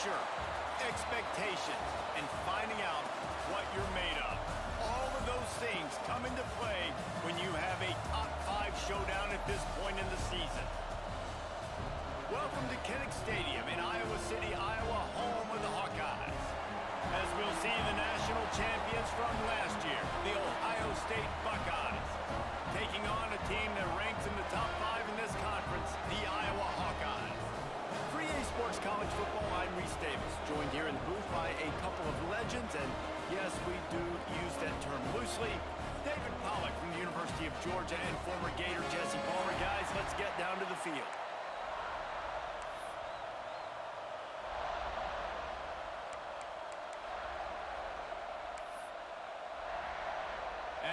pressure, expectations, and finding out what you're made of. All of those things come into play when you have a top 5 showdown at this point in the season. Welcome to Kinnick Stadium in Iowa City, Iowa, home of the Hawkeyes. As we'll see the national champions from last year, the Ohio State Buckeyes, taking on a team that ranks in the top 5 in this conference, the Iowa Hawkeyes. For EA Sports College Football, I'm Reese Davis, joined here in the booth by a couple of legends, and yes, we do use that term loosely. David Pollack from the University of Georgia and former Gator Jesse Palmer. Guys, let's get down to the field.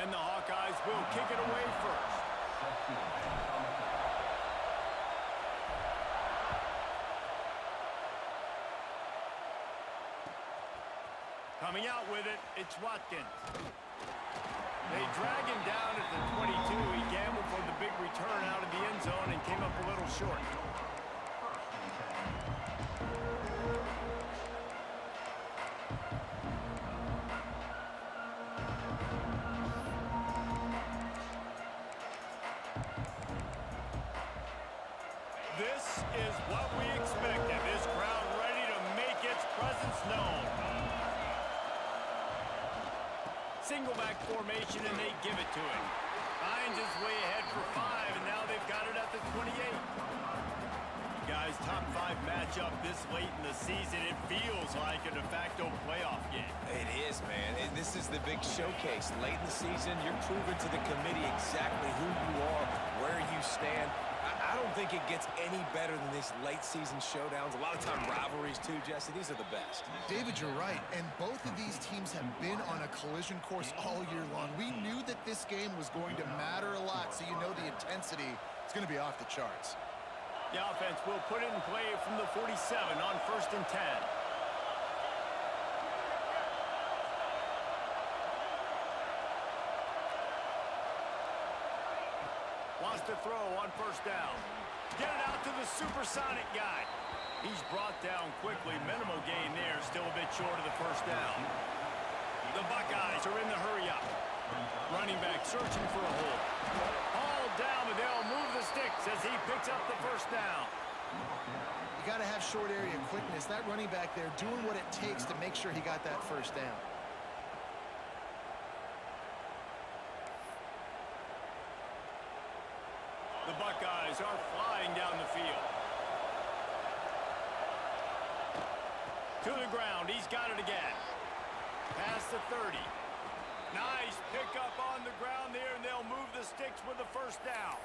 And the Hawkeyes will kick it away first. Coming out with it, it's Watkins. They drag him down at the 22. He gambled for the big return out of the end zone and came up a little short. This is what we expected. This crowd ready to make its presence known. Single back formation, and they give it to him. Finds his way ahead for 5, and now they've got it at the 28. Guys, top 5 matchup this late in the season. It feels like a de facto playoff game. It is, man. This is the big showcase. Late in the season, you're proving to the committee exactly who you are, where you stand. I don't think it gets any better than these late-season showdowns. A lot of time rivalries, too, Jesse. These are the best. David, you're right. And both of these teams have been on a collision course all year long. We knew that this game was going to matter a lot, so you know the intensity is going to be off the charts. The offense will put it in play from the 47 on 1st and 10. Wants to throw on 1st down. Get it out to the supersonic guy. He's brought down quickly. Minimal gain there. Still a bit short of the 1st down. The Buckeyes are in the hurry-up. Running back searching for a hole. All down, but they'll move the sticks as he picks up the 1st down. You got to have short area quickness. That running back there doing what it takes to make sure he got that 1st down. The Buckeyes are flying down the field. To the ground. He's got it again. Past the 30. Nice pickup on the ground there, and they'll move the sticks with the 1st down.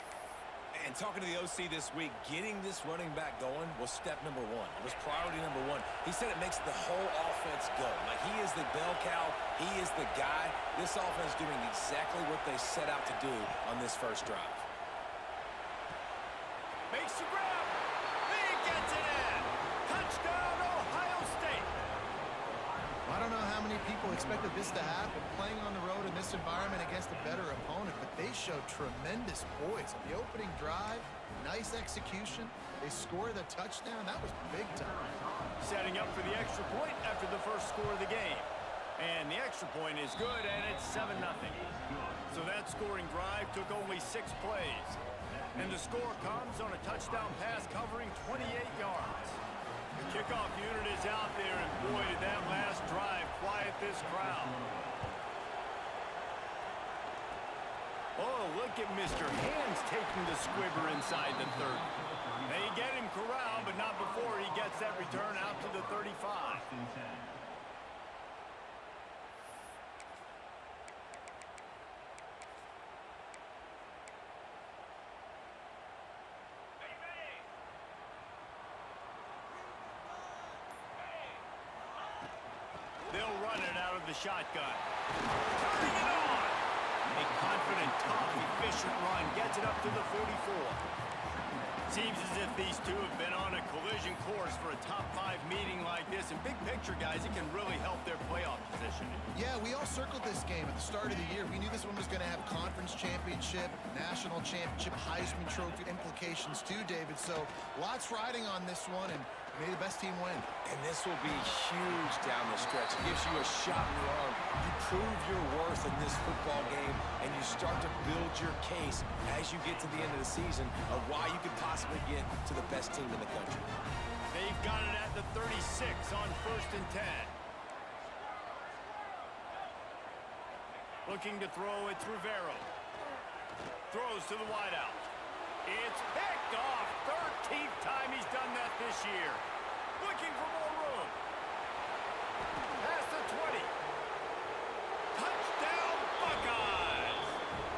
And talking to the OC this week, getting this running back going was step number 1. It was priority number 1. He said it makes the whole offense go. Like, he is the bell cow. He is the guy. This offense doing exactly what they set out to do on this 1st drive. Makes the grab. He gets it in. Touchdown, Ohio State. I don't know how many people expected this to happen, playing on the road in this environment against a better opponent, but they showed tremendous poise. On the opening drive, nice execution. They score the touchdown. That was big time. Setting up for the extra point after the 1st score of the game. And the extra point is good, and it's 7-0. So that scoring drive took only 6 plays. And the score comes on a touchdown pass covering 28 yards. The kickoff unit is out there, and boy, did that last drive quiet this crowd. Oh, look at Mr. Hands taking the squibber inside the 30. They get him corralled, but not before he gets that return out to the 35. They'll run it out of the shotgun. Turning it on. A confident, tough, efficient run gets it up to the 44. Seems as if these two have been on a collision course for a top 5 meeting like this. And big picture, guys, it can really help their playoff position. Yeah, we all circled this game at the start of the year. We knew this one was going to have conference championship, national championship, Heisman Trophy implications too, David. So lots riding on this one. And May the best team win. And this will be huge down the stretch. It gives you a shot in the arm. You prove your worth in this football game, and you start to build your case as you get to the end of the season of why you could possibly get to the best team in the country. They've got it at the 36 on 1st and 10. Looking to throw, it's Rivero. Throws to the wideout. It's picked off. 13th time he's done that this year. Looking for more room. Past the 20. Touchdown, Buckeyes.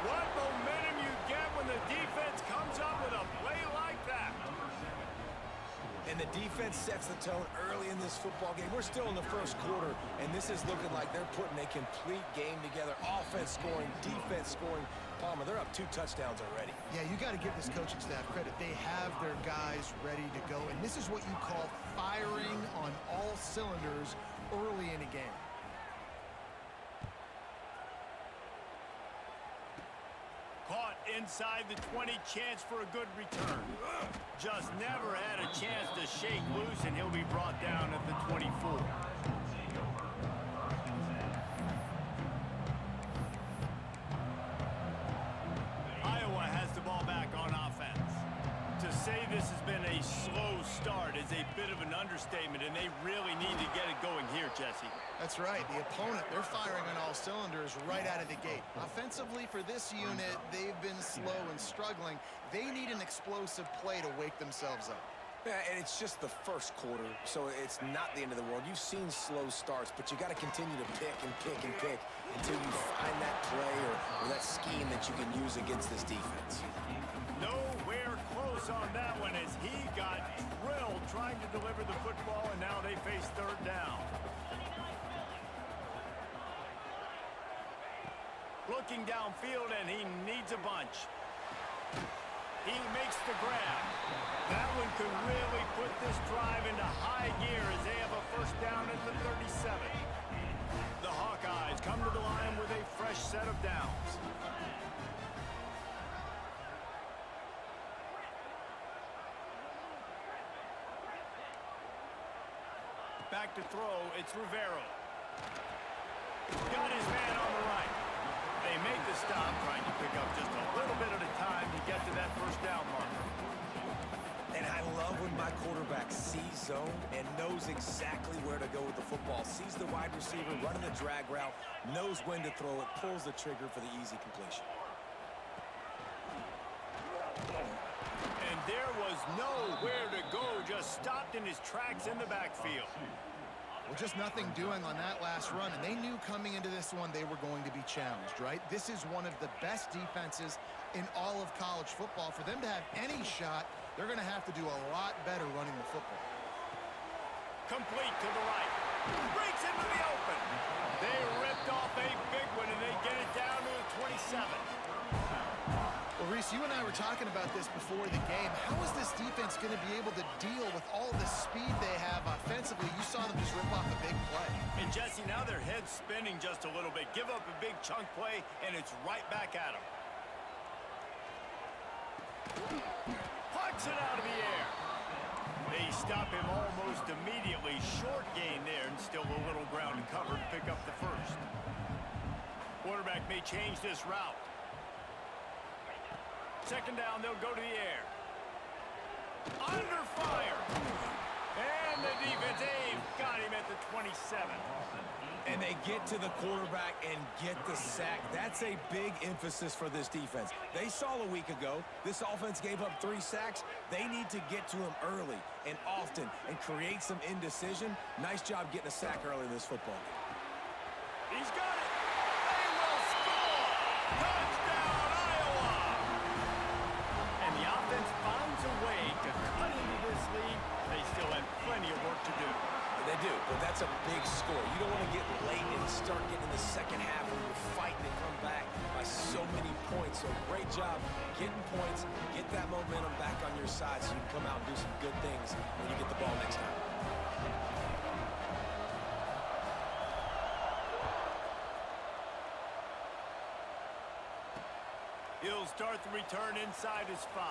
What momentum you get when the defense comes up with a play like that. And the defense sets the tone early in this football game. We're still in the first quarter, and this is looking like they're putting a complete game together. Offense scoring, defense scoring. Palmer, they're up 2 touchdowns already. Yeah, you got to give this coaching staff credit. They have their guys ready to go, and this is what you call firing on all cylinders early in a game. Caught inside the 20, chance for a good return. Just never had a chance to shake loose, and he'll be brought down at the 24. Iowa has the ball back on offense. To say this has been a slow start is a bit of an understatement, and they really need to get it going here, Jesse. That's right. The opponent, they're firing on all cylinders right out of the gate. Offensively for this unit, they've been slow and struggling. They need an explosive play to wake themselves up. Yeah, and it's just the first quarter, so it's not the end of the world. You've seen slow starts, but you got to continue to pick and pick and pick until you find that play or that scheme that you can use against this defense. Nowhere close on that one as he got drilled trying to deliver the football, and now they face 3rd down. Looking downfield, and he needs a bunch. He makes the grab. That one could really put this drive into high gear as they have a 1st down at the 37. The Hawkeyes come to the line with a fresh set of downs. Back to throw, it's Rivero. Got his man on the right. They make the stop, trying to pick up just a little bit at a time to get to that 1st down marker. And I love when my quarterback sees zone and knows exactly where to go with the football. Sees the wide receiver running the drag route, knows when to throw it, pulls the trigger for the easy completion. And there was nowhere to go, just stopped in his tracks in the backfield. Well, just nothing doing on that last run, and they knew coming into this one they were going to be challenged, right? This is one of the best defenses in all of college football. For them to have any shot, they're going to have to do a lot better running the football. Complete to the right. Breaks into the open. They ripped off a big one, and they get it down to the 27. Well, Reese, you and I were talking about this before the game. How is this defense going to be able to deal with all the speed they have offensively? You saw them just rip off a big play. And, Jesse, now their head's spinning just a little bit. Give up a big chunk play, and it's right back at them. Pucks it out of the air. They stop him almost immediately. Short gain there, and still a little ground to cover to pick up the 1st. Quarterback may change this route. 2nd down, they'll go to the air. Under fire. And the defense, got him at the 27. And they get to the quarterback and get the sack. That's a big emphasis for this defense. They saw a week ago, this offense gave up 3 sacks. They need to get to him early and often and create some indecision. Nice job getting a sack early in this football game. He's got it. They will score. Touchdown, Iowa. And the offense finds a way to cut into this lead. They still have plenty of work to do. They do, but that's a big score. You don't want to get late and start getting in the 2nd half when you're fighting and come back by so many points. So great job getting points, get that momentum back on your side so you can come out and do some good things when you get the ball next time. He'll start the return inside his 5.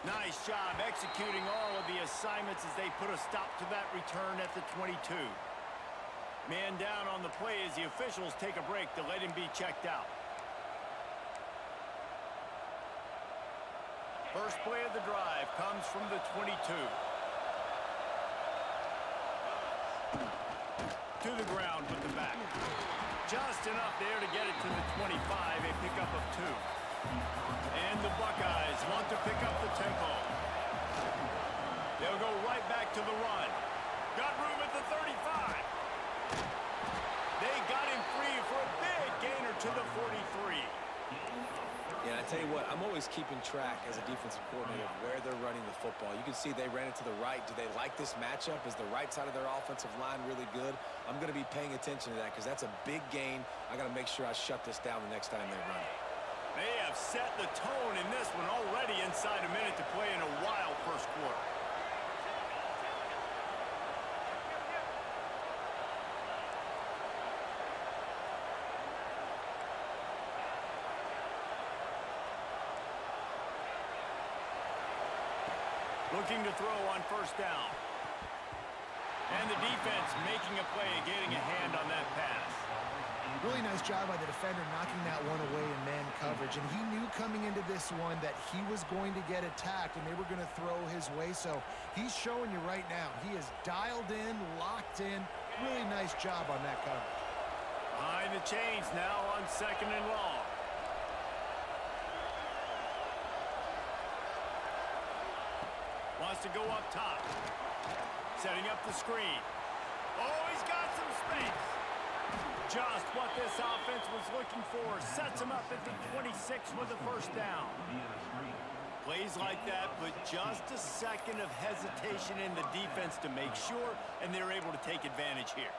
Nice job executing all of the assignments as they put a stop to that return at the 22. Man down on the play as the officials take a break to let him be checked out. First play of the drive comes from the 22. To the ground with the back. Just enough there to get it to the 25, a pickup of 2. And the Buckeyes want to pick up the tempo. They'll go right back to the run. Got room at the 35. They got him free for a big gainer to the 43. Yeah, I tell you what, I'm always keeping track as a defensive coordinator of where they're running the football. You can see they ran it to the right. Do they like this matchup? Is the right side of their offensive line really good? I'm going to be paying attention to that because that's a big gain. I got to make sure I shut this down the next time they run it. They have set the tone in this one already inside a minute to play in a wild first quarter. Looking to throw on first down. And the defense making a play, getting a hand on that pass. Really nice job by the defender knocking that one away in man coverage. And he knew coming into this one that he was going to get attacked and they were going to throw his way. So he's showing you right now. He is dialed in, locked in. Really nice job on that coverage. Behind the chains now on 2nd and long. Wants to go up top. Setting up the screen. Oh, he's got some space. Just what this offense was looking for. Sets him up at the 26 with the first down. Plays like that, but just a second of hesitation in the defense to make sure, and they're able to take advantage here.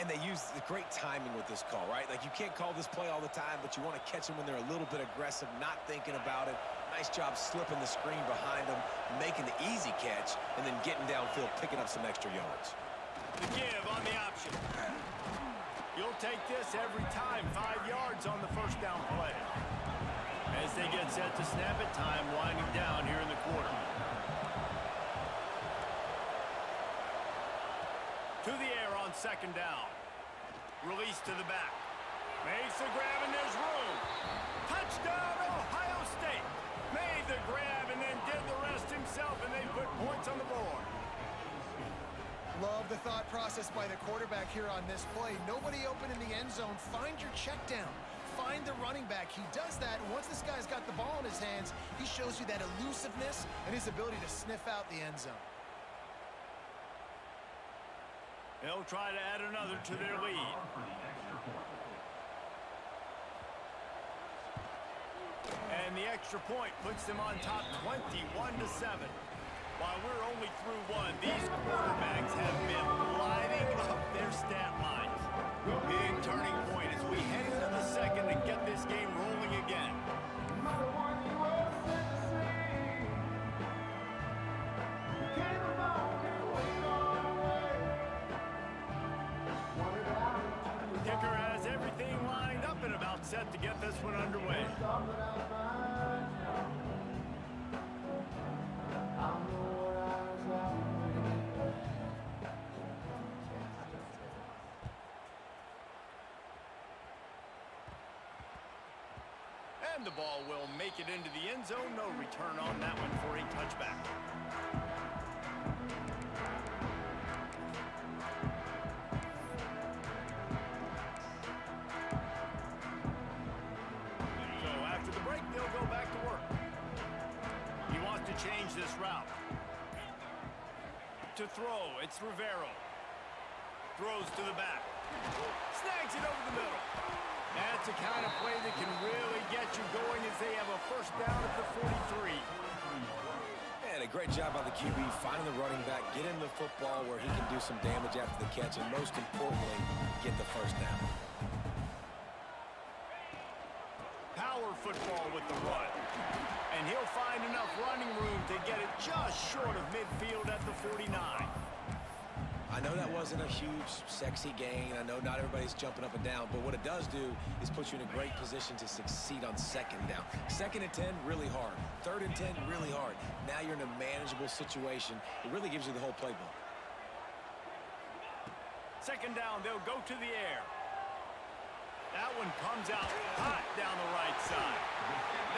And they use the great timing with this call, right? Like, you can't call this play all the time, but you want to catch them when they're a little bit aggressive, not thinking about it. Nice job slipping the screen behind them, making the easy catch, and then getting downfield, picking up some extra yards. The give on the option. You'll take this every time. 5 yards on the first down play. As they get set to snap it, time winding down here in the quarter. To the air on 2nd down. Release to the back. Makes the grab and there's room. Touchdown, Ohio State. Made the grab and then did the rest himself, and they put points on the board. Love the thought process by the quarterback here on this play. Nobody open in the end zone. Find your check down. Find the running back. He does that, and once this guy's got the ball in his hands, he shows you that elusiveness and his ability to sniff out the end zone. They'll try to add another to their lead. And the extra point puts them on top 21-7. While we're only through one, these quarterbacks have been lighting up their stat lines. Big turning point as we head into the second and get this game rolling again. Kicker has everything lined up and about set to get this one underway. And the ball will make it into the end zone. No return on that one for a touchback. So after the break, they'll go back to work. He wants to change this route. To throw, it's Rivero. Throws to the back. Snags it over the middle. That's the kind of play that can really get you going as they have a first down at the 43. And a great job by the QB finding the running back, get him the football where he can do some damage after the catch, and most importantly, get the first down. Power football with the run. And he'll find enough running room to get it just short of midfield at the 49. I know that wasn't a huge, sexy gain. I know not everybody's jumping up and down, but what it does do is put you in a great position to succeed on second down. Second and 10, really hard. Third and 10, really hard. Now you're in a manageable situation. It really gives you the whole playbook. Second down, they'll go to the air. That one comes out hot down the right side.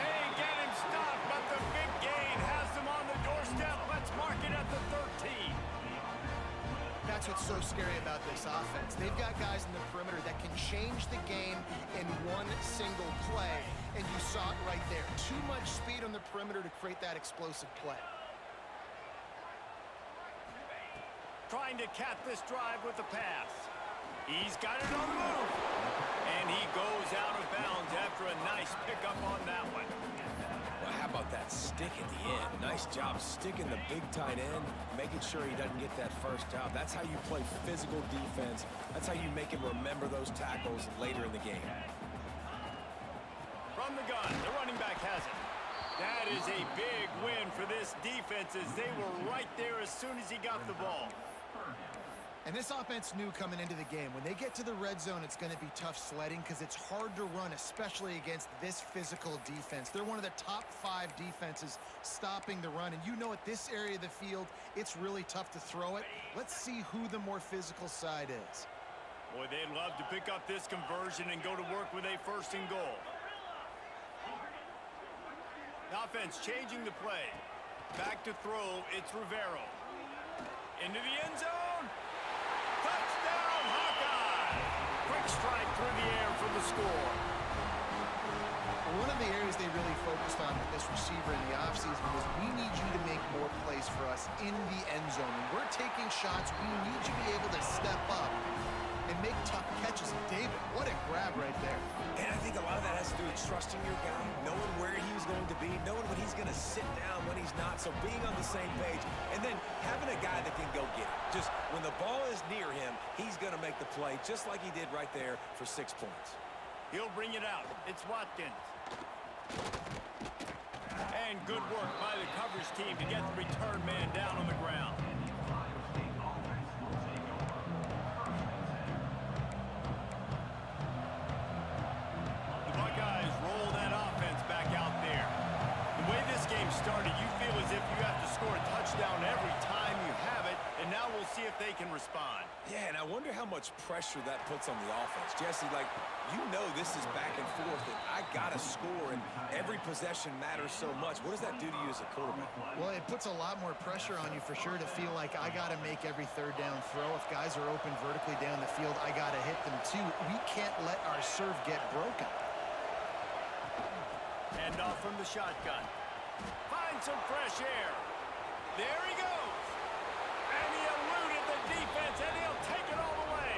They get him stopped, but the big gain has them on the doorstep. Let's mark it at the 13. That's what's so scary about this offense. They've got guys in the perimeter that can change the game in one single play, and you saw it right there. Too much speed on the perimeter to create that explosive play. Trying to cap this drive with the pass. He's got it on the move. And he goes out of bounds after a nice pickup on that one. Well, how about that stick at the end? Nice job sticking the big tight end, making sure he doesn't get that first down. That's how you play physical defense. That's how you make him remember those tackles later in the game. From the gun, the running back has it. That is a big win for this defense as they were right there as soon as he got the ball. And this offense knew coming into the game, when they get to the red zone, it's going to be tough sledding because it's hard to run, especially against this physical defense. They're one of the top 5 defenses stopping the run. And you know at this area of the field, it's really tough to throw it. Let's see who the more physical side is. Boy, they'd love to pick up this conversion and go to work with a first and goal. The offense changing the play. Back to throw, it's Rivero. Into the end zone. Touchdown, Hawkeye! Quick strike through the air for the score. One of the areas they really focused on with this receiver in the offseason was we need you to make more plays for us in the end zone. When we're taking shots, we need you to be able to step up and make tough catches. And David, what a grab right there. And I think a lot of that has to do with trusting your guy, knowing where he's going to be, knowing when he's going to sit down, when he's not, so being on the same page, and then having a guy that can go get it. Just when the ball is near him, he's going to make the play, just like he did right there for 6 points. He'll bring it out. It's Watkins. And good work by the coverage team to get the return man down on the ground. The Buckeyes roll that offense back out there. The way this game started, you feel as if you have to score a touchdown every time you have it, and now we'll see if they can respond. Yeah, and I wonder how much pressure that puts on the offense. Jesse, like, you know this is back and forth, and I got to score, and every possession matters so much. What does that do to you as a quarterback? Well, it puts a lot more pressure on you for sure to feel like I got to make every third down throw. If guys are open vertically down the field, I got to hit them too. We can't let our serve get broken. Hand off from the shotgun. Find some fresh air. There he goes. And he eluded the defense, and he'll take it all the way.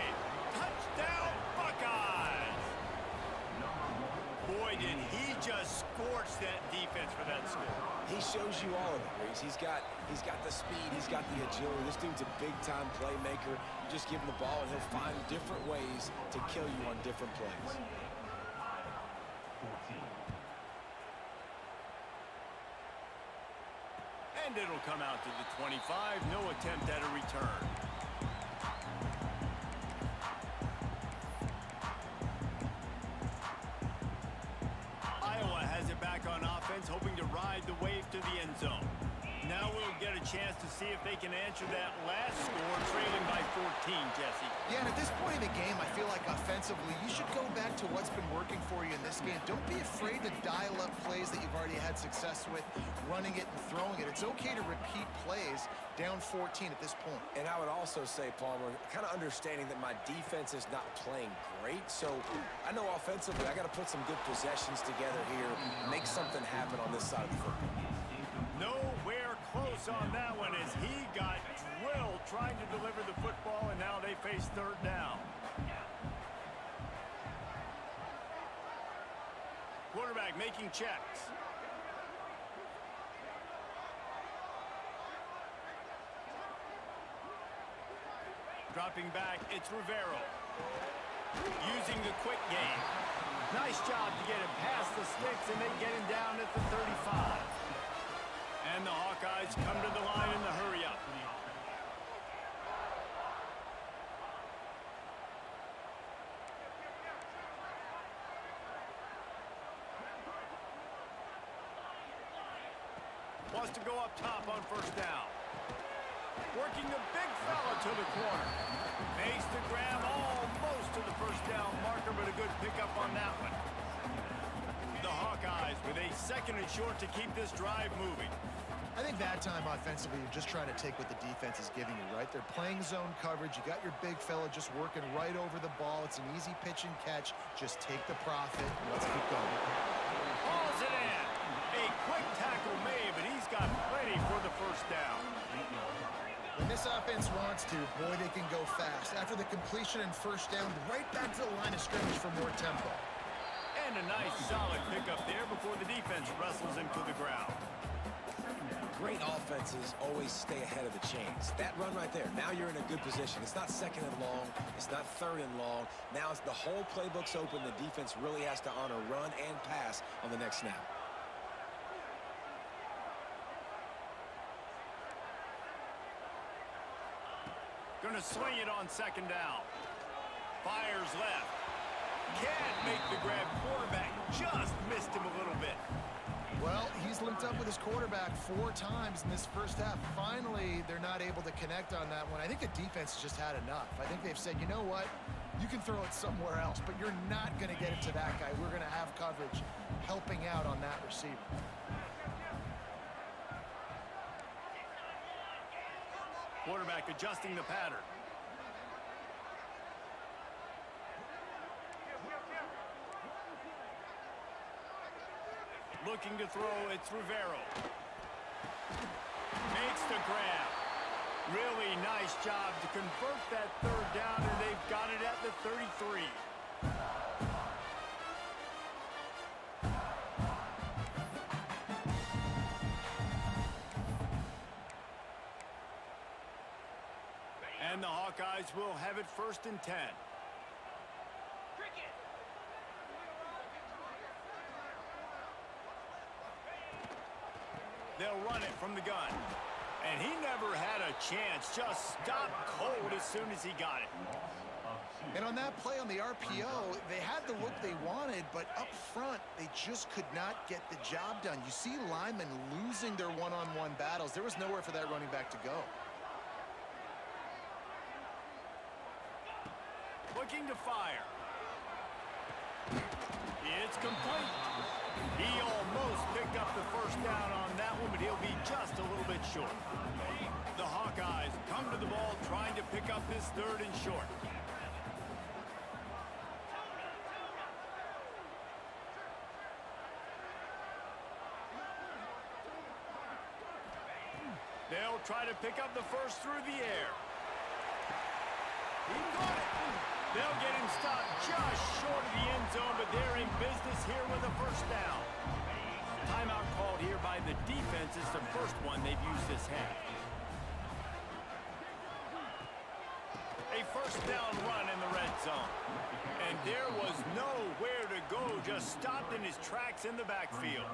Touchdown, Buckeyes. Boy, did he just scorch that defense for that score. He shows you all of it, Reese. He's got the speed, he's got the agility. This dude's a big-time playmaker. You just give him the ball, and he'll find different ways to kill you on different plays. And it'll come out to the 25. No attempt at a return. Iowa has it back on offense, hoping to ride the wave to the end zone. Now we'll get a chance to see if they can answer that last score, trailing by 14, Jesse. Yeah, and at this point in the game, I feel like offensively, you should go back to what's been working for you in this game. Don't be afraid to dial up plays that you've already had success with, running it and throwing it. It's okay to repeat plays down 14 at this point. And I would also say, Palmer, kind of understanding that my defense is not playing great. So I know offensively, I got to put some good possessions together here, make something happen on this side of the football. Nowhere close on that one as he got drilled trying to deliver the football, and now they face third down. Quarterback making checks. Dropping back, it's Rivero. Using the quick game. Nice job to get him past the sticks, and they get him down at the 35. And the Hawkeyes come to the line in the hurry-up. Wants to go up top on first down. Working the big fella to the corner. Makes the grab almost to the first down marker, but a good pickup on that one. The Hawkeyes with a 2nd and short to keep this drive moving. I think that time offensively, you're just trying to take what the defense is giving you, right? They're playing zone coverage. You got your big fella just working right over the ball. It's an easy pitch and catch. Just take the profit. Let's keep going. Hauls it in. A quick tackle made, but he's got plenty for the first down. When this offense wants to, boy, they can go fast. After the completion and first down, right back to the line of scrimmage for more tempo. And a nice solid pickup there before the defense wrestles him to the ground. Great offenses always stay ahead of the chains. That run right there, now you're in a good position. It's not 2nd and long. It's not 3rd and long. Now it's the whole playbook's open. The defense really has to honor run and pass on the next snap. Gonna swing it on 2nd down. Fires left. Can't make the grab. Quarterback just missed him a little bit. Well, he's linked up with his quarterback 4 times in this first half. Finally, they're not able to connect on that one. I think the defense has just had enough. I think they've said, you know what? You can throw it somewhere else, but you're not going to get it to that guy. We're going to have coverage helping out on that receiver. Quarterback adjusting the pattern. Looking to throw, it's Rivero. Makes the grab. Really nice job to convert that 3rd down, and they've got it at the 33. And the Hawkeyes will have it 1st and 10. They'll run it from the gun. And he never had a chance. Just stopped cold as soon as he got it. And on that play on the RPO, they had the look they wanted, but up front, they just could not get the job done. You see linemen losing their one-on-one battles. There was nowhere for that running back to go. Looking to fire. It's complete. He almost picked up the first down on that one, but he'll be just a little bit short. The Hawkeyes come to the ball trying to pick up this 3rd and short. They'll try to pick up the first through the air. He caught it. They'll get him stopped just short of the end zone, but they're in business here with a first down. Timeout called here by the defense. It's the first one they've used this half. A first down run in the red zone. And there was nowhere to go, just stopped in his tracks in the backfield.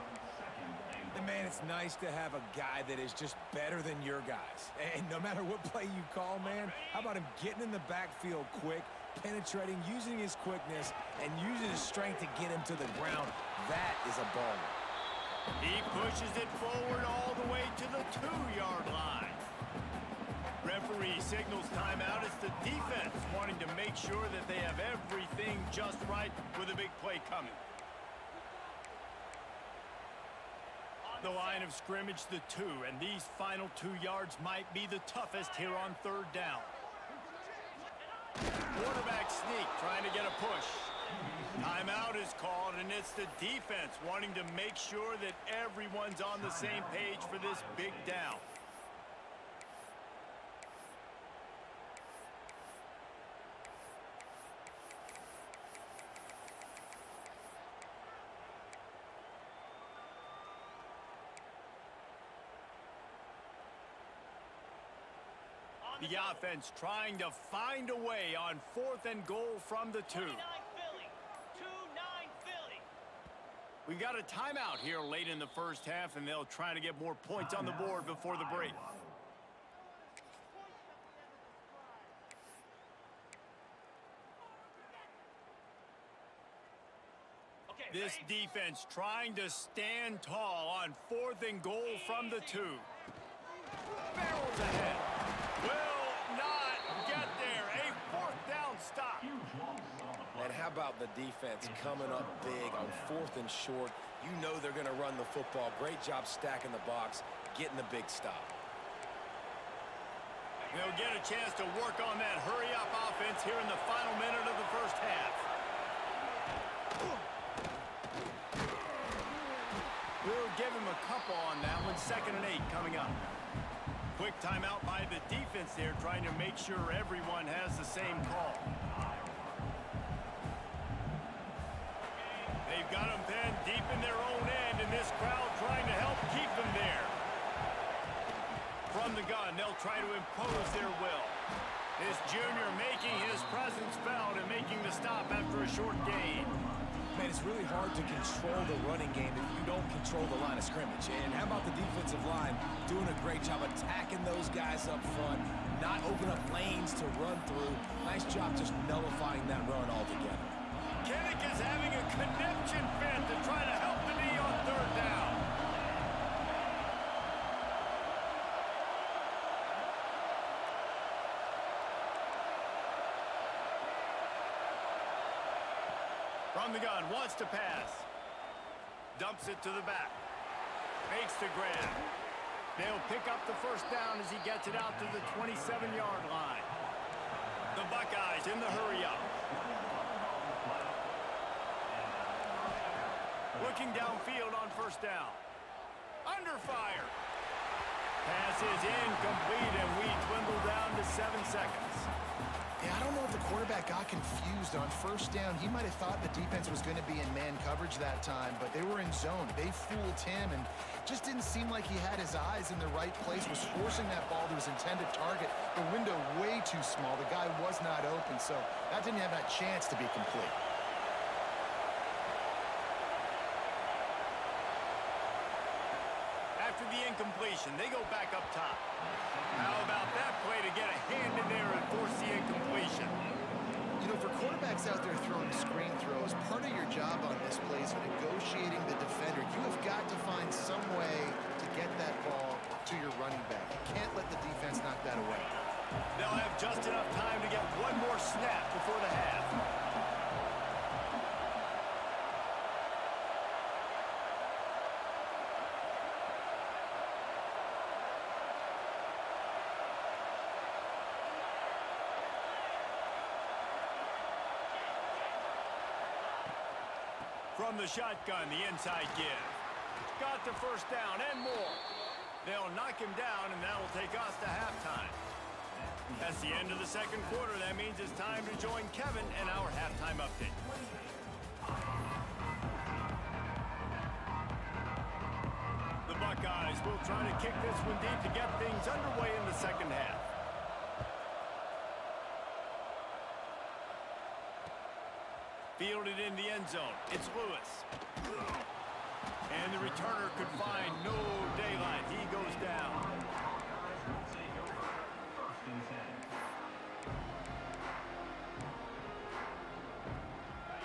And man, it's nice to have a guy that is just better than your guys. And no matter what play you call, man, how about him getting in the backfield quick, penetrating, using his quickness, and using his strength to get him to the ground? That is a baller. He pushes it forward all the way to the 2-yard line. Referee signals timeout. It's the defense wanting to make sure that they have everything just right with a big play coming. The line of scrimmage, the 2, and these final 2 yards might be the toughest here on 3rd down. Quarterback sneak, trying to get a push. Timeout is called, and it's the defense wanting to make sure that everyone's on the same page for this big down. The offense trying to find a way on 4th and goal from the 2. We got a timeout here late in the first half, and they'll try to get more points on the board before the break. Okay, This defense trying to stand tall on 4th and goal from the 2. Barrels ahead. Will not get there. A 4th down stop. And how about the defense coming up big on 4th and short? You know they're going to run the football. Great job stacking the box, getting the big stop. They'll get a chance to work on that hurry-up offense here in the final minute of the first half. We'll give him a couple on that one. 2nd and 8 coming up. Quick timeout by the defense there, trying to make sure everyone has the same call. They've got them pinned deep in their own end, and this crowd trying to help keep them there. From the gun, they'll try to impose their will. This junior making his presence felt and making the stop after a short gain. Man, it's really hard to control the running game if you don't control the line of scrimmage. And how about the defensive line doing a great job attacking those guys up front, not open up lanes to run through. Nice job just nullifying that run altogether. Kinnick is having a conniption fit to try to help the knee on 3rd down. From the gun, wants to pass. Dumps it to the back. Fakes to grab. They'll pick up the 1st down as he gets it out to the 27-yard line. The Buckeyes in the hurry-up. Looking downfield on 1st down. Under fire. Pass is incomplete, and we dwindle down to 7 seconds. Yeah, I don't know if the quarterback got confused on 1st down. He might have thought the defense was going to be in man coverage that time, but they were in zone. They fooled him and just didn't seem like he had his eyes in the right place, was forcing that ball to his intended target. The window way too small. The guy was not open, so that didn't have that chance to be complete. After the incompletion, they go back up top. How about that play to get a hand in there and force the incompletion? You know, for quarterbacks out there throwing screen throws, part of your job on this play is negotiating the defender. You have got to find some way to get that ball to your running back. You can't let the defense knock that away. They'll have just enough time to get one more snap before the half. From the shotgun, the inside give. Got the 1st down and more. They'll knock him down, and that will take us to halftime. That's the end of the 2nd quarter. That means it's time to join Kevin and our halftime update. The Buckeyes will try to kick this one deep to get things underway in the 2nd half. Fielded in the end zone. It's Lewis. And the returner could find no daylight. He goes down.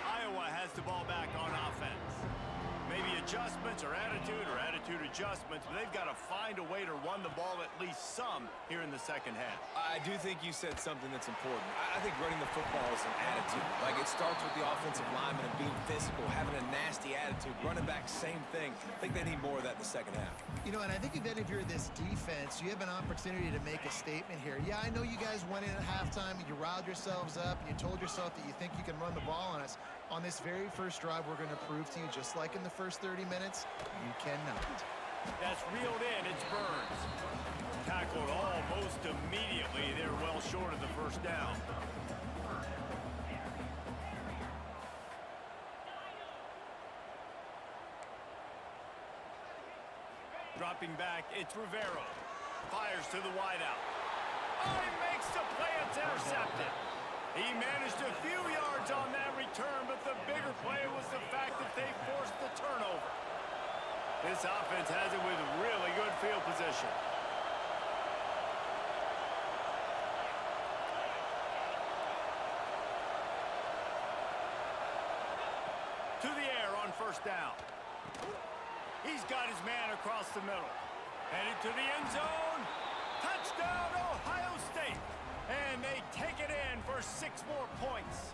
Iowa has the ball back on offense. Maybe adjustments or attitude adjustments, but they've got to find a way to run the ball at least some here in the 2nd half. I do think you said something that's important. I think running the football is an attitude. Like, it starts with the offensive lineman and being physical, having a nasty attitude. Running back, same thing. I think they need more of that in the 2nd half. You know, and I think that if you're this defense, you have an opportunity to make a statement here. Yeah, I know you guys went in at halftime, you riled yourselves up, and you told yourself that you think you can run the ball on us. On this very first drive, we're going to prove to you, just like in the first 30 minutes, you cannot. That's reeled in. It's Burns. Tackled almost immediately. They're well short of the 1st down. Dropping back, it's Rivero. Fires to the wideout. Oh, he makes the play. It's intercepted. He managed a few yards on that return, but the bigger play was the fact that they forced the turnover. This offense has it with really good field position. To the air on first down. He's got his man across the middle. Headed to the end zone. Touchdown, Ohio State. And they take it in for 6 more points.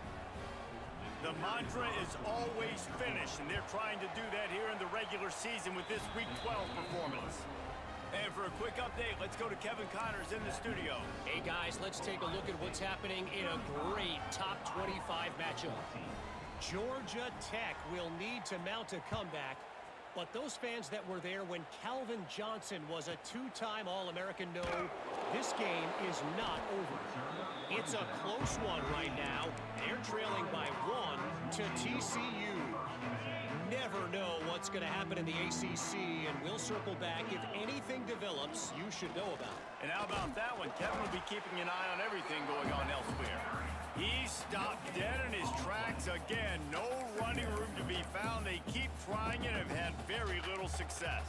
The mantra is always finish, and they're trying to do that here in the regular season with this Week 12 performance. And for a quick update, let's go to Kevin Connors in the studio. Hey, guys, let's take a look at what's happening in a great top 25 matchup. Georgia Tech will need to mount a comeback, but those fans that were there when Calvin Johnson was a 2-time All-American know this game is not over. It's a close one right now. They're trailing by 1 to TCU. Never know what's going to happen in the ACC, and we'll circle back if anything develops you should know about. And how about that one? Kevin will be keeping an eye on everything going on elsewhere. He stopped dead in his tracks again. No running room to be found. They keep trying it and have had very little success.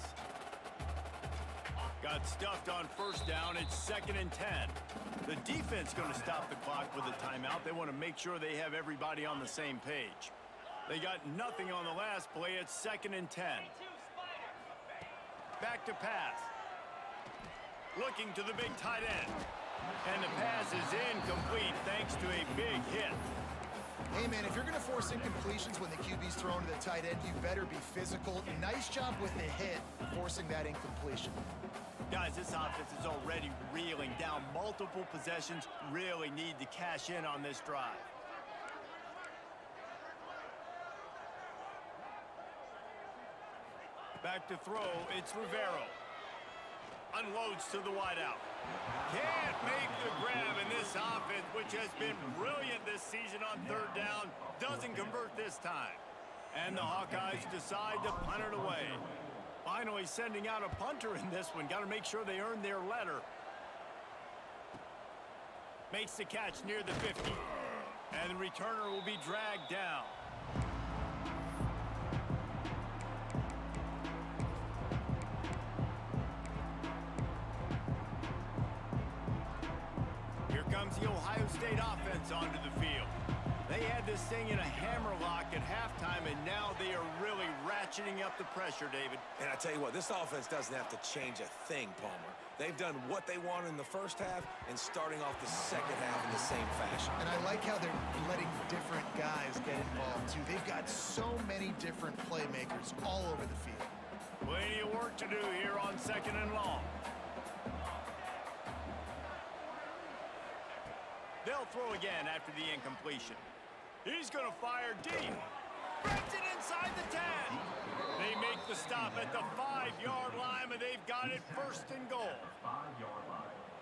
Got stuffed on first down. It's 2nd and 10. The defense going to stop the clock with a timeout. They want to make sure they have everybody on the same page. They got nothing on the last play. It's 2nd and 10. Back to pass. Looking to the big tight end. And the pass is incomplete thanks to a big hit. Hey, man, if you're going to force incompletions when the QB's thrown to the tight end, you better be physical. Nice job with the hit, forcing that incompletion. Guys, this offense is already reeling down multiple possessions. Really need to cash in on this drive. Back to throw, it's Rivero. Unloads to the wideout. Can't make the grab, in this offense, which has been brilliant this season on 3rd down, doesn't convert this time. And the Hawkeyes decide to punt it away. Finally sending out a punter in this one. Got to make sure they earn their letter. Makes the catch near the 50. And the returner will be dragged down. Comes the Ohio State offense onto the field. They had this thing in a hammerlock at halftime, and now they are really ratcheting up the pressure, David. And I tell you what, this offense doesn't have to change a thing, Palmer. They've done what they wanted in the first half and starting off the second half in the same fashion. And I like how they're letting different guys get involved, too. They've got so many different playmakers all over the field. Plenty of work to do here on 2nd and long. They'll throw again after the incompletion. He's going to fire deep. Threads it inside the 10. They make the stop at the 5-yard line, and they've got it 1st and goal.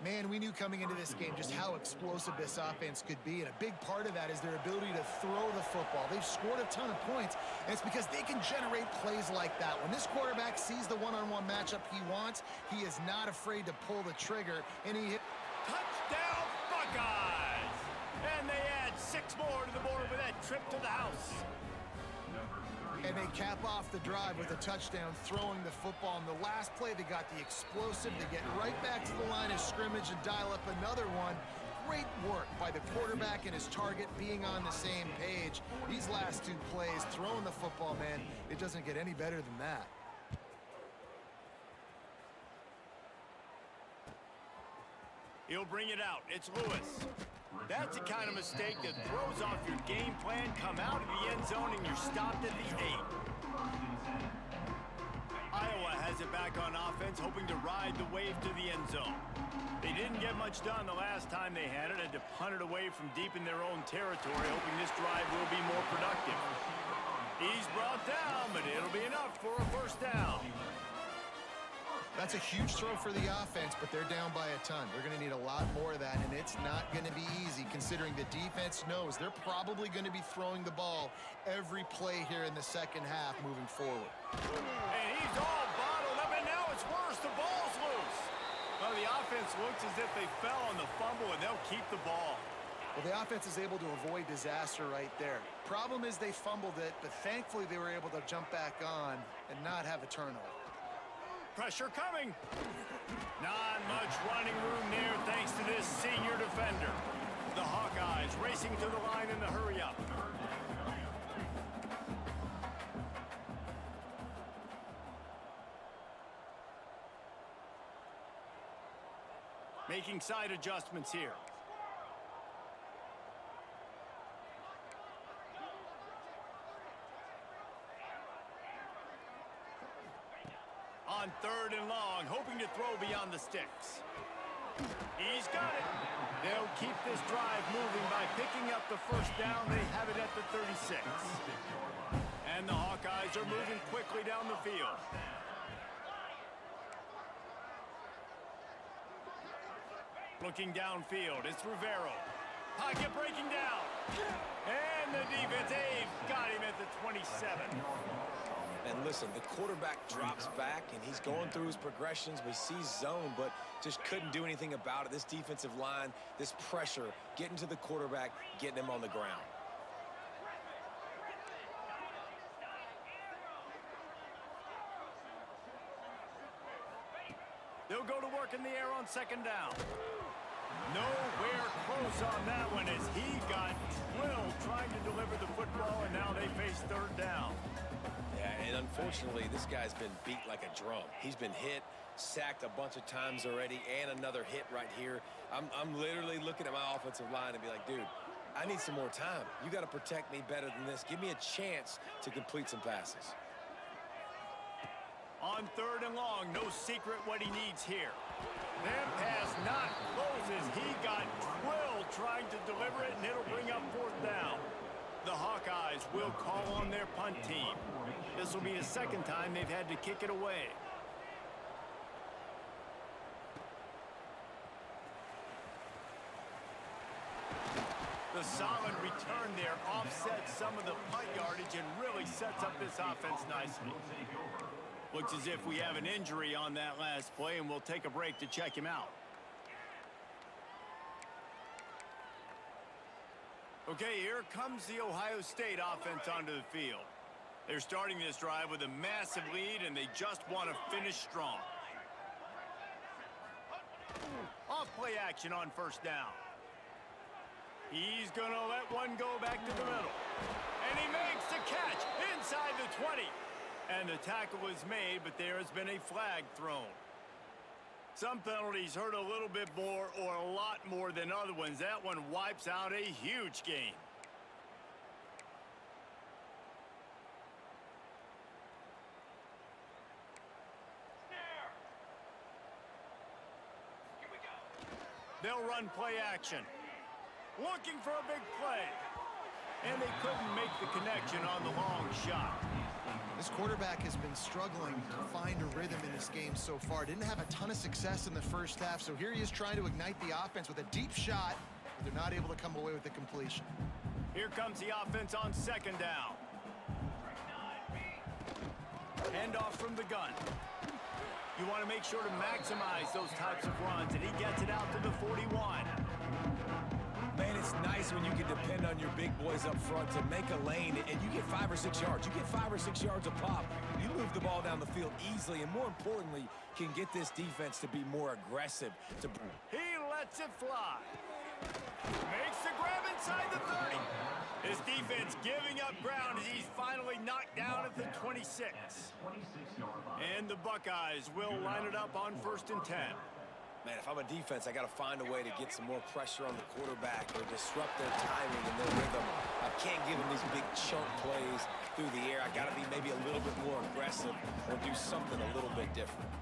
Man, we knew coming into this game just how explosive this offense could be, and a big part of that is their ability to throw the football. They've scored a ton of points, and it's because they can generate plays like that. When this quarterback sees the one-on-one matchup he wants, he is not afraid to pull the trigger, and he hit. Touchdown, Buckeyes! And they add 6 more to the board with that trip to the house. And they cap off the drive with a touchdown, throwing the football. In the last play, they got the explosive. They get right back to the line of scrimmage and dial up another one. Great work by the quarterback and his target being on the same page. These last 2 plays, throwing the football, man, it doesn't get any better than that. He'll bring it out. It's Lewis. That's the kind of mistake that throws off your game plan. Come out of the end zone and you're stopped at the 8. Iowa has it back on offense, hoping to ride the wave to the end zone. They didn't get much done the last time they had it. Had to punt it away from deep in their own territory, hoping this drive will be more productive. He's brought down, but it'll be enough for a 1st down. That's a huge throw for the offense, but they're down by a ton. They're going to need a lot more of that, and it's not going to be easy considering the defense knows they're probably going to be throwing the ball every play here in the second half moving forward. And he's all bottled up, and now it's worse. The ball's loose. Well, the offense looks as if they fell on the fumble, and they'll keep the ball. Well, the offense is able to avoid disaster right there. Problem is they fumbled it, but thankfully they were able to jump back on and not have a turnover. Pressure coming. Not much running room there thanks to this senior defender. The Hawkeyes racing to the line in the hurry-up. Making side adjustments here. On 3rd and long, hoping to throw beyond the sticks. He's got it. They'll keep this drive moving by picking up the first down. They have it at the 36. And the Hawkeyes are moving quickly down the field. Looking downfield, it's Rivero. Pocket breaking down. And the defense, they've got him at the 27. And listen, the quarterback drops back, and he's going through his progressions. We see zone, but just couldn't do anything about it. This defensive line, this pressure, getting to the quarterback, getting him on the ground. They'll go to work in the air on 2nd down. Nowhere close on that one as he got drilled trying to deliver the football, and now they face 3rd down. Yeah, and unfortunately, this guy's been beat like a drum. He's been hit, sacked a bunch of times already, and another hit right here. I'm literally looking at my offensive line and be like, dude, I need some more time. You got to protect me better than this. Give me a chance to complete some passes. On 3rd and long, no secret what he needs here. That pass not closes. He got drilled trying to deliver it, and it'll bring up 4th down. The Hawkeyes will call on their punt team. This will be the 2nd time they've had to kick it away. The solid return there offsets some of the punt yardage and really sets up this offense nicely. Looks as if we have an injury on that last play, and we'll take a break to check him out. Okay, here comes the Ohio State offense onto the field. They're starting this drive with a massive lead, and they just want to finish strong. Off play action on 1st down. He's going to let one go back to the middle. And he makes the catch inside the 20. And the tackle is made, but there has been a flag thrown. Some penalties hurt a little bit more or a lot more than other ones. That one wipes out a huge game. They'll run play action. Looking for a big play. And they couldn't make the connection on the long shot. This quarterback has been struggling to find a rhythm in this game so far. Didn't have a ton of success in the 1st half, so here he is trying to ignite the offense with a deep shot, but they're not able to come away with the completion. Here comes the offense on 2nd down. Handoff from the gun. You want to make sure to maximize those types of runs, and he gets it out to the 41. Man, it's nice when you can depend on your big boys up front to make a lane, and you get 5 or 6 yards. You get 5 or 6 yards a pop. You move the ball down the field easily, and more importantly, can get this defense to be more aggressive. He lets it fly. Makes the grab inside the 30. His defense giving up ground as he's finally knocked down at the 26. And the Buckeyes will line it up on 1st and 10. Man, if I'm a defense, I got to find a way to get some more pressure on the quarterback or disrupt their timing and their rhythm. I can't give them these big chunk plays through the air. I got to be maybe a little bit more aggressive or do something a little bit different.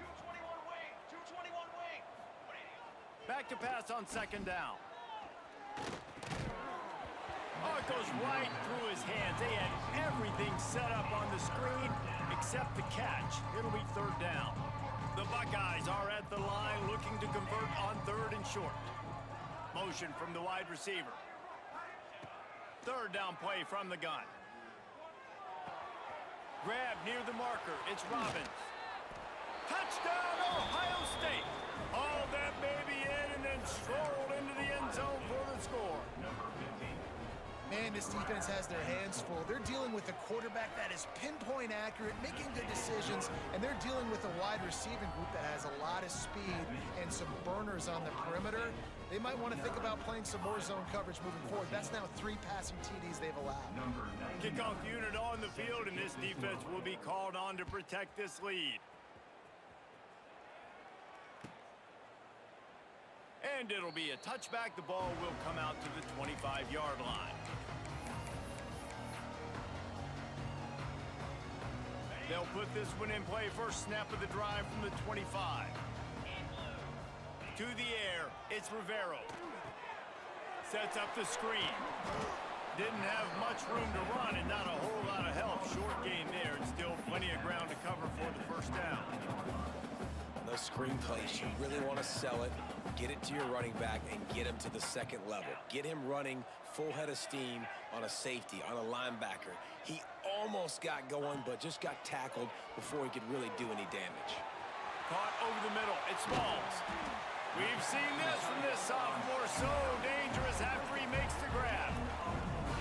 221 wing, 221 wing. Back to pass on 2nd down. Oh, it goes right through his hands. They had everything set up on the screen except the catch. It'll be 3rd down. The Buckeyes are at the line looking to convert on 3rd and short. Motion from the wide receiver. 3rd down play from the gun. Grab near the marker. It's Robbins. Touchdown, Ohio State. All that baby in and then strolled into the end zone for the score. Man, this defense has their hands full. They're dealing with a quarterback that is pinpoint accurate, making good decisions, and they're dealing with a wide receiving group that has a lot of speed and some burners on the perimeter. They might want to think about playing some more zone coverage moving forward. That's now 3 passing TDs they've allowed. Kickoff unit on the field, and this defense will be called on to protect this lead. And it'll be a touchback. The ball will come out to the 25-yard line. They'll put this one in play. First snap of the drive from the 25. To the air, it's Rivero. Sets up the screen. Didn't have much room to run and not a whole lot of help. Short gain there and still plenty of ground to cover for the first down. Those screen plays, you really want to sell it, get it to your running back, and get him to the second level. Get him running full head of steam on a safety, on a linebacker. He almost got going, but just got tackled before he could really do any damage. Caught over the middle. It's Smalls. We've seen this from this sophomore. So dangerous after he makes the grab.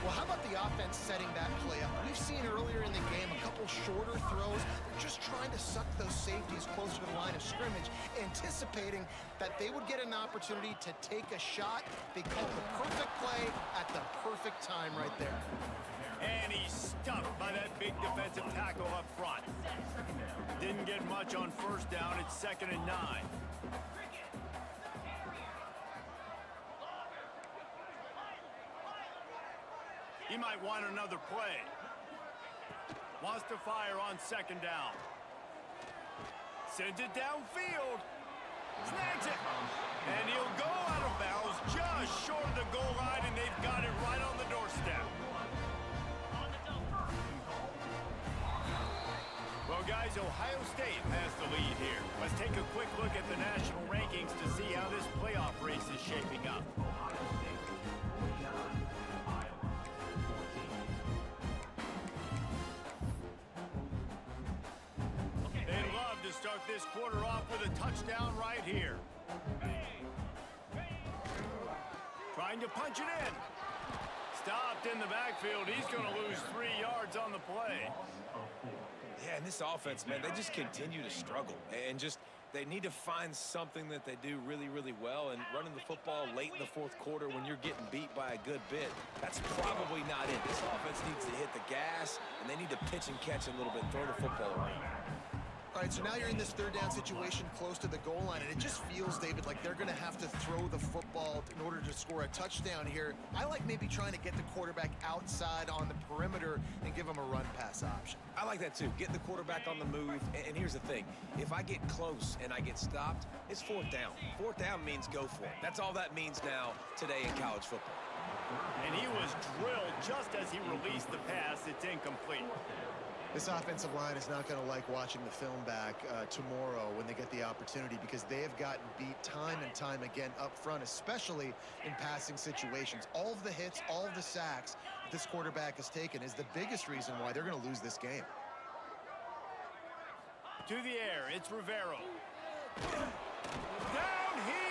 Well, how about the offense setting that play up? We've seen earlier in the game a couple shorter throws. They're just trying to suck those safeties closer to the line of scrimmage, anticipating that they would get an opportunity to take a shot. They called the perfect play at the perfect time right there. And he's stuffed by that big defensive tackle up front. Didn't get much on first down. It's 2nd and 9. He might want another play. Wants to fire on 2nd down. Sends it downfield. Snags it. And he'll go out of bounds just short of the goal line, and they've got it right on the doorstep. Well, guys, Ohio State has the lead here. Let's take a quick look at the national rankings to see how this playoff race is shaping up. They'd love to start this quarter off with a touchdown right here. Trying to punch it in. Stopped in the backfield. He's going to lose 3 yards on the play. Yeah, and this offense, man, they just continue to struggle. And they need to find something that they do really, really well. And running the football late in the fourth quarter when you're getting beat by a good bit, that's probably not it. This offense needs to hit the gas, and they need to pitch and catch a little bit, throw the football around. All right, so now you're in this 3rd down situation close to the goal line, and it just feels, David, like they're going to have to throw the football in order to score a touchdown here. I like maybe trying to get the quarterback outside on the perimeter and give him a run-pass option. I like that, too. Get the quarterback on the move. And here's the thing. If I get close and I get stopped, it's 4th down. 4th down means go for it. That's all that means now today in college football. And he was drilled just as he released the pass. It's incomplete. This offensive line is not going to like watching the film back tomorrow when they get the opportunity, because they have gotten beat time and time again up front, especially in passing situations. All of the hits, all of the sacks that this quarterback has taken is the biggest reason why they're going to lose this game. To the air, it's Rivero. Down he